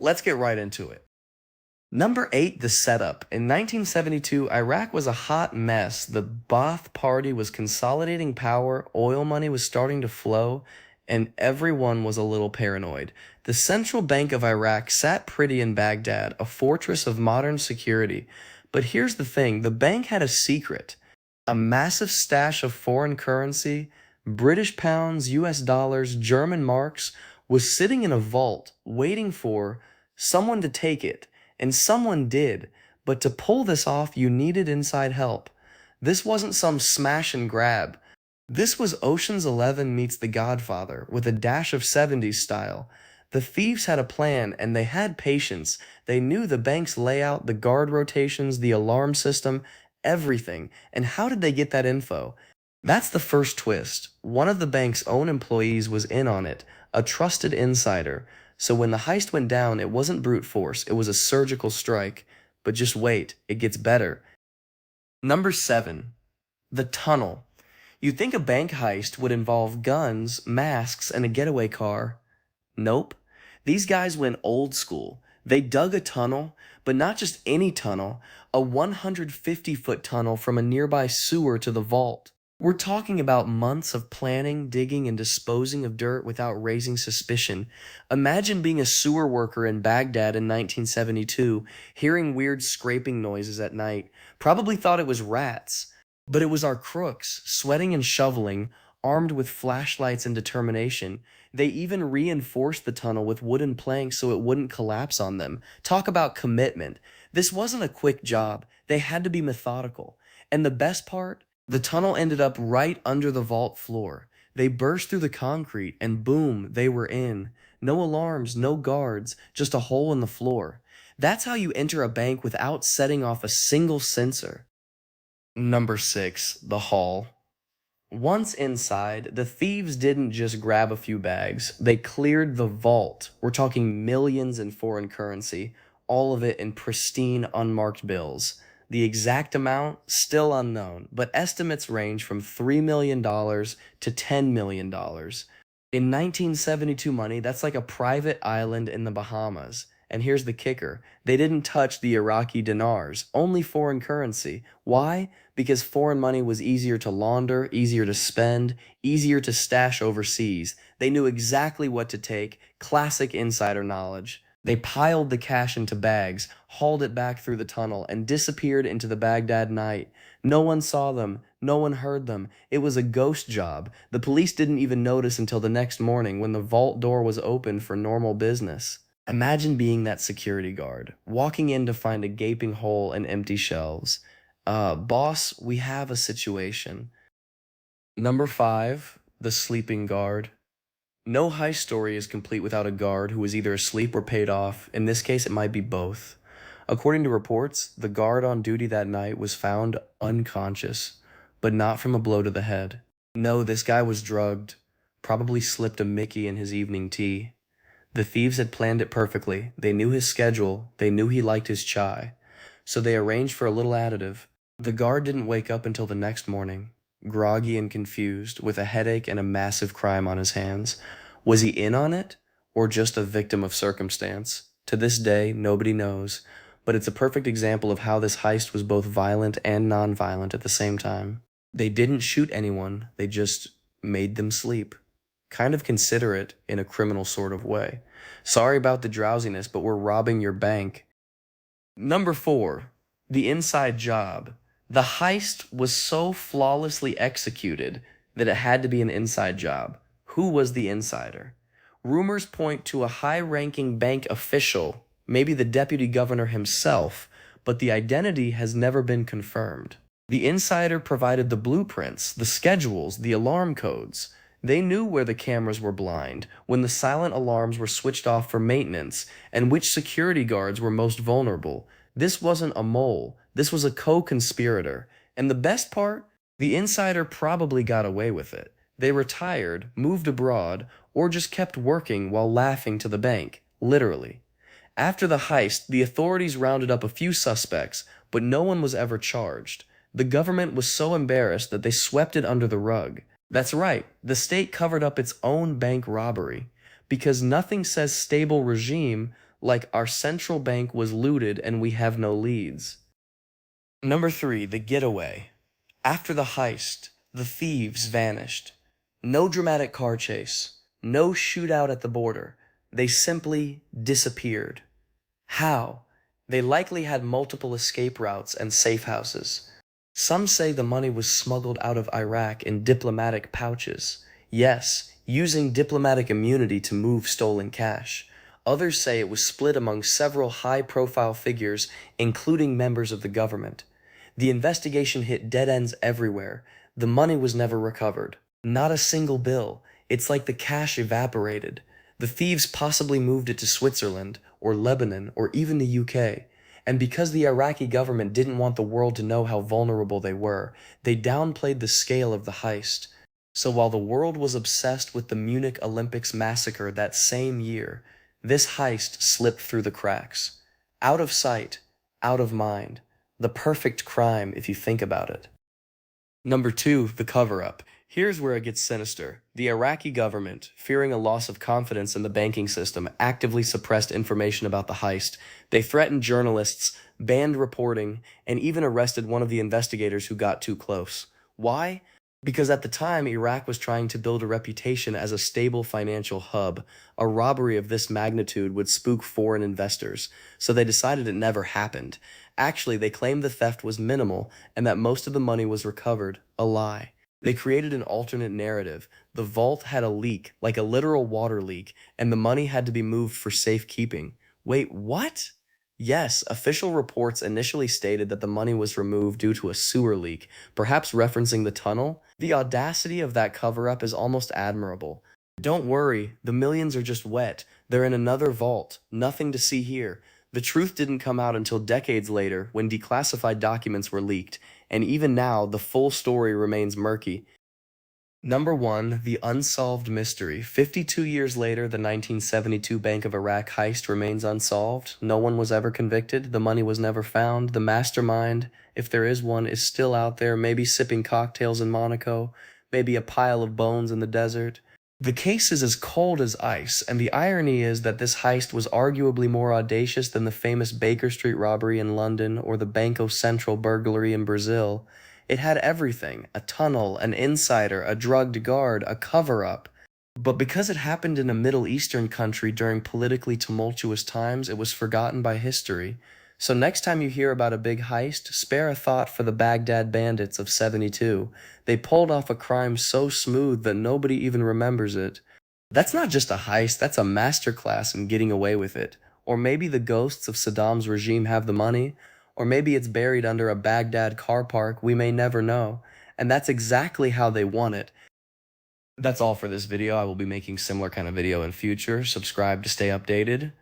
Let's get right into it. Number 8, the setup. In 1972, Iraq was a hot mess. The Ba'ath Party was consolidating power, oil money was starting to flow, and everyone was a little paranoid. The Central Bank of Iraq sat pretty in Baghdad, a fortress of modern security. But here's the thing, the bank had a secret. A massive stash of foreign currency, British pounds, US dollars, German marks, was sitting in a vault waiting for someone to take it. And someone did, but to pull this off, you needed inside help. This wasn't some smash and grab. This was Ocean's 11 meets The Godfather, with a dash of 70s style. The thieves had a plan, and they had patience. They knew the bank's layout, the guard rotations, the alarm system, everything. And how did they get that info? That's the first twist. One of the bank's own employees was in on it, a trusted insider. So when the heist went down, it wasn't brute force, it was a surgical strike. But just wait, it gets better. Number 7, the tunnel. You'd think a bank heist would involve guns, masks, and a getaway car. Nope. These guys went old school. They dug a tunnel, but not just any tunnel, a 150-foot tunnel from a nearby sewer to the vault. We're talking about months of planning, digging, and disposing of dirt without raising suspicion. Imagine being a sewer worker in Baghdad in 1972, hearing weird scraping noises at night. Probably thought it was rats. But it was our crooks, sweating and shoveling, armed with flashlights and determination. They even reinforced the tunnel with wooden planks so it wouldn't collapse on them. Talk about commitment. This wasn't a quick job. They had to be methodical. And the best part? The tunnel ended up right under the vault floor. They burst through the concrete, and boom, they were in. No alarms, no guards, just a hole in the floor. That's how you enter a bank without setting off a single sensor. Number 6, the hall. Once inside, the thieves didn't just grab a few bags. They cleared the vault. We're talking millions in foreign currency, all of it in pristine, unmarked bills. The exact amount, still unknown, but estimates range from $3 million to $10 million. In 1972 money, that's like a private island in the Bahamas. And here's the kicker. They didn't touch the Iraqi dinars, only foreign currency. Why? Because foreign money was easier to launder, easier to spend, easier to stash overseas. They knew exactly what to take, classic insider knowledge. They piled the cash into bags, hauled it back through the tunnel, and disappeared into the Baghdad night. No one saw them. No one heard them. It was a ghost job. The police didn't even notice until the next morning when the vault door was open for normal business. Imagine being that security guard, walking in to find a gaping hole and empty shelves. Boss, we have a situation. Number 5, the sleeping guard. No heist story is complete without a guard who is either asleep or paid off. In this case, it might be both. According to reports, the guard on duty that night was found unconscious, but not from a blow to the head. No, this guy was drugged, probably slipped a Mickey in his evening tea. The thieves had planned it perfectly. They knew his schedule, they knew he liked his chai, so they arranged for a little additive. The guard didn't wake up until the next morning, groggy and confused, with a headache and a massive crime on his hands. Was he in on it, or just a victim of circumstance? To this day, nobody knows, but it's a perfect example of how this heist was both violent and non-violent at the same time. They didn't shoot anyone, they just made them sleep. Kind of considerate in a criminal sort of way. Sorry about the drowsiness, but we're robbing your bank. Number 4, the inside job. The heist was so flawlessly executed that it had to be an inside job. Who was the insider? Rumors point to a high-ranking bank official, maybe the deputy governor himself, but the identity has never been confirmed. The insider provided the blueprints, the schedules, the alarm codes. They knew where the cameras were blind, when the silent alarms were switched off for maintenance, and which security guards were most vulnerable. This wasn't a mole. This was a co-conspirator. And the best part? The insider probably got away with it. They retired, moved abroad, or just kept working while laughing to the bank, literally. After the heist, the authorities rounded up a few suspects, but no one was ever charged. The government was so embarrassed that they swept it under the rug. That's right, the state covered up its own bank robbery. Because nothing says stable regime like our central bank was looted and we have no leads. Number 3, the getaway. After the heist, the thieves vanished. No dramatic car chase, no shootout at the border. They simply disappeared. How? They likely had multiple escape routes and safe houses. Some say the money was smuggled out of Iraq in diplomatic pouches. Yes, using diplomatic immunity to move stolen cash. Others say it was split among several high-profile figures, including members of the government. The investigation hit dead ends everywhere. The money was never recovered. Not a single bill. It's like the cash evaporated. The thieves possibly moved it to Switzerland, or Lebanon, or even the UK. And because the Iraqi government didn't want the world to know how vulnerable they were, they downplayed the scale of the heist. So while the world was obsessed with the Munich Olympics massacre that same year, this heist slipped through the cracks. Out of sight, out of mind. The perfect crime if you think about it. Number 2, the cover-up. Here's where it gets sinister. The Iraqi government, fearing a loss of confidence in the banking system, actively suppressed information about the heist. They threatened journalists, banned reporting, and even arrested one of the investigators who got too close. Why? Because at the time, Iraq was trying to build a reputation as a stable financial hub. A robbery of this magnitude would spook foreign investors, so they decided it never happened. Actually, they claimed the theft was minimal and that most of the money was recovered. A lie. They created an alternate narrative. The vault had a leak, like a literal water leak, and the money had to be moved for safekeeping. Wait, what? Yes, official reports initially stated that the money was removed due to a sewer leak, perhaps referencing the tunnel. The audacity of that cover-up is almost admirable. Don't worry, the millions are just wet. They're in another vault. Nothing to see here. The truth didn't come out until decades later when declassified documents were leaked, and even now the full story remains murky. Number 1, the unsolved mystery. 52 years later, the 1972 Bank of Iraq heist remains unsolved. No one was ever convicted. The money was never found. The mastermind, if there is one, is still out there, maybe sipping cocktails in Monaco, maybe a pile of bones in the desert. The case is as cold as ice, and the irony is that this heist was arguably more audacious than the famous Baker Street robbery in London or the Banco Central burglary in Brazil. It had everything: a tunnel, an insider, a drugged guard, a cover-up. But because it happened in a Middle Eastern country during politically tumultuous times, it was forgotten by history. So next time you hear about a big heist, spare a thought for the Baghdad Bandits of '72. They pulled off a crime so smooth that nobody even remembers it. That's not just a heist, that's a masterclass in getting away with it. Or maybe the ghosts of Saddam's regime have the money, or maybe it's buried under a Baghdad car park, we may never know. And that's exactly how they want it. That's all for this video. I will be making similar kind of video in future. Subscribe to stay updated.